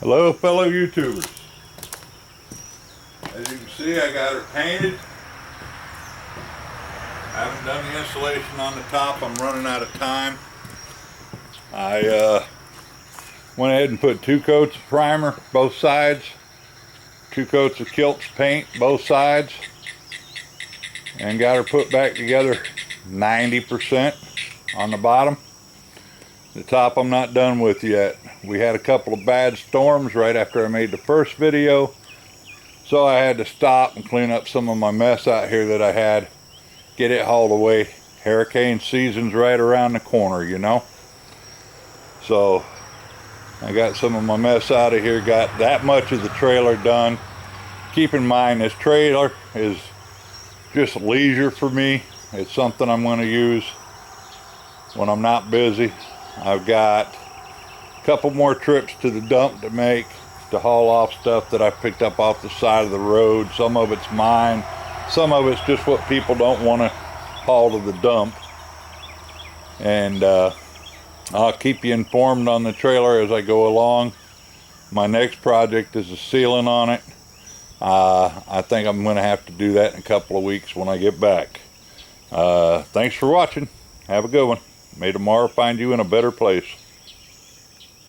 Hello fellow YouTubers. As you can see, I got her painted. I haven't done the installation on the top. I'm running out of time. I went ahead and put 2 coats of primer both sides, 2 coats of Kilz paint both sides, and got her put back together 90% on the bottom. The top I'm not done with yet. We had a couple of bad storms right after I made the first video, so I had to stop and clean up some of my mess out here that I had, get it hauled away. Hurricane season's right around the corner, you know. So I got some of my mess out of here, got that much of the trailer done. Keep in mind, this trailer is just leisure for me. It's something I'm going to use when I'm not busy. I've got a couple more trips to the dump to make, to haul off stuff that I picked up off the side of the road. Some of it's mine, some of it's just what people don't want to haul to the dump. And I'll keep you informed on the trailer as I go along. My next project is a sealing on it. I think I'm going to have to do that in a couple of weeks when I get back. Thanks for watching. Have a good one. May tomorrow find you in a better place.